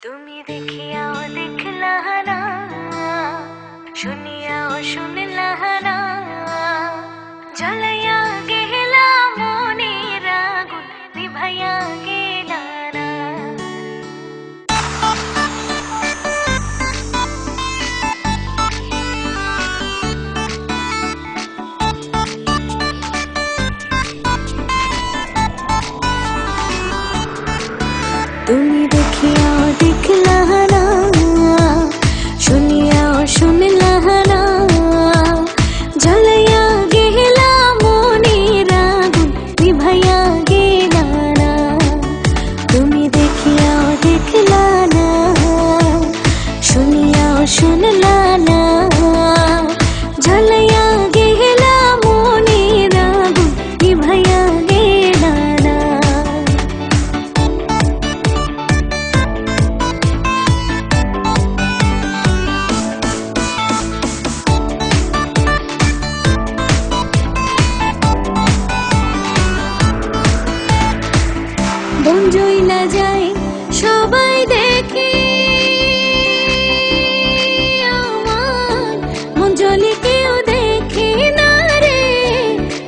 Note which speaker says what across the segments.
Speaker 1: তুমি দেখিয়াও দেখলা না, শুনিয়াও শুনলা না, জ্বলাইয়া গেলা মনের আগুন নিভাইয়া গেলা না। তুমি দেখিয়াও দেখলা না, শুনিয়াও শুনলা না, জ্বলাইয়া গেলা মনের আগুন নিভাইয়া গেলা না। তুমি দেখিয়াও দেখলা না, শুনিয়াও শুনলা না, জ্বলাইয়া গেলা মনের আগুন নিভাইয়া গেলা না। মন জইলা যায় সবাই দেখে আমার, মন জলে কেউ দেখে না রে,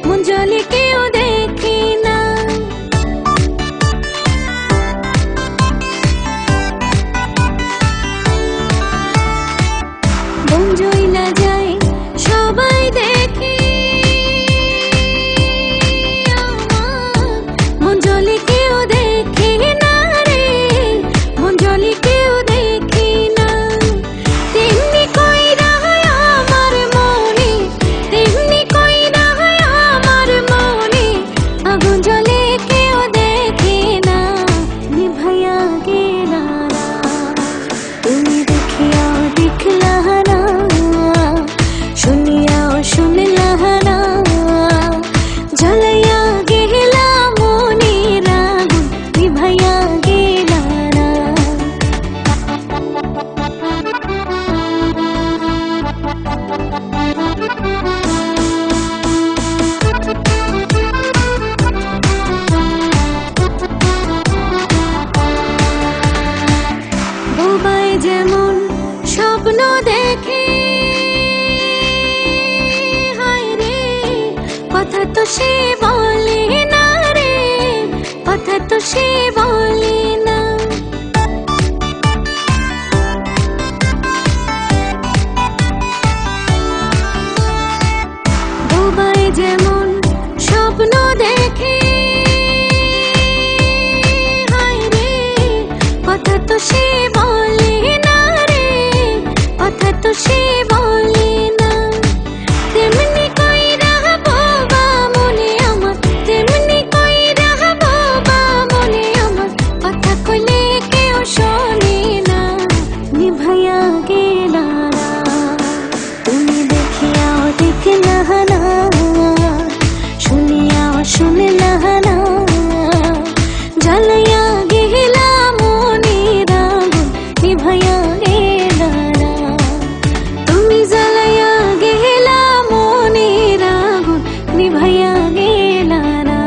Speaker 1: মন জলে কেউ দেখে না। মন জইলা যায় সবাই দেখে আমার, মন জলে কেউ দেখে না রে, মন জলে কেউ দেখে না। তেমনি কইরা আমার মনে, তেমনি কইরা আমার মনে আগুন জ্বলে কেউ দেখে না, নিভাইয়া গেলা না। তুমি দেখিয়াও দেখলা না, শুনিয়াও শুনলা না, জ্বলাইয়া গেলা মনের আগুন নিভাইয়া গেলা না। বোবায় যেমন স্বপ্ন দেখে, হায় রে কথা তো সে বলে না রে, কথা তো সে বলে না। বোবায় যেমন স্বপ্ন দেখে, হায় রে কথা তো সে বলে না রে, কথা তো সে বলে না। তেমনি কইরা বোবা মনে আমার, তেমনি কইরা বোবা মনে আমার, কথা কইলে কেউ শোনে না, নিভাইয়া গেলা না। তুমি দেখিয়াও দেখলা না, শুনিয়াও শুনলা না, জ্বলাইয়া গেলা মনের আগুন নিভাইয়া গেলা না। তুমি জ্বলাইয়া গেলা মনের আগুন নিভাইয়া গেলা না।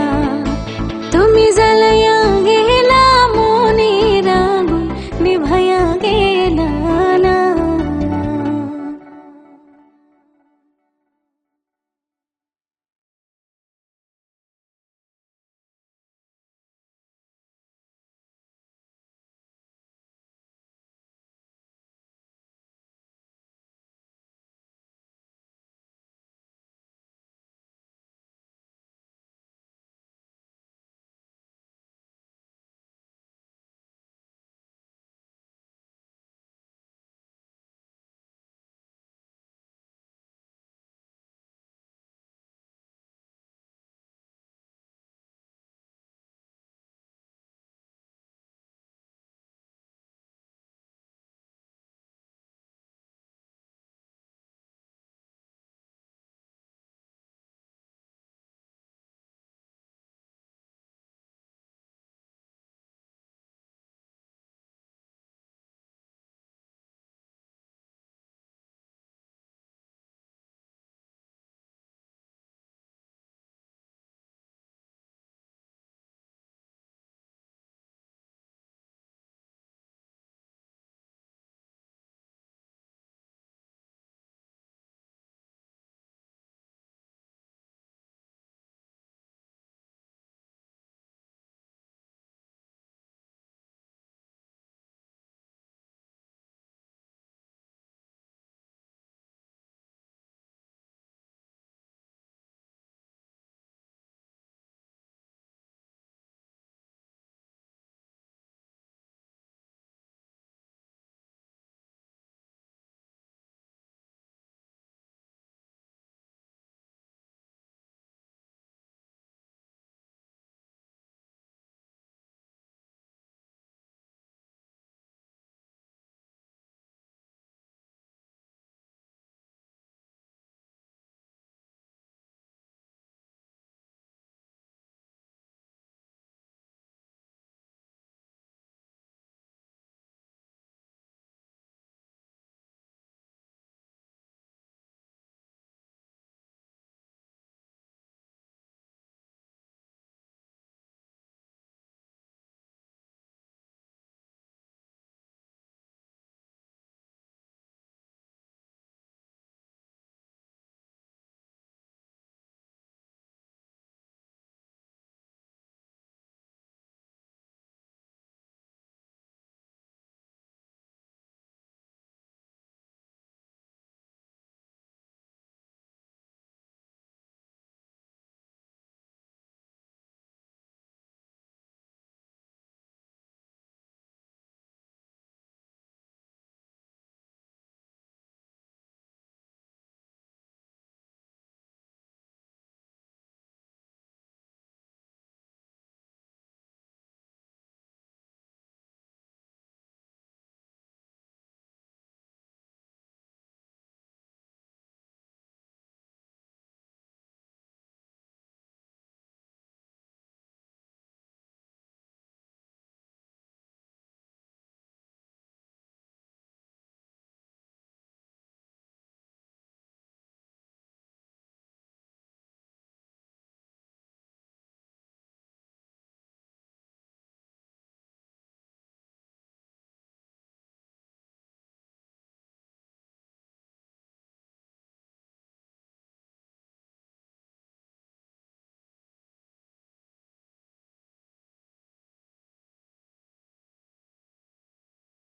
Speaker 1: তুমি জ্বলাইয়া গেলা মনের আগুন নিভাইয়া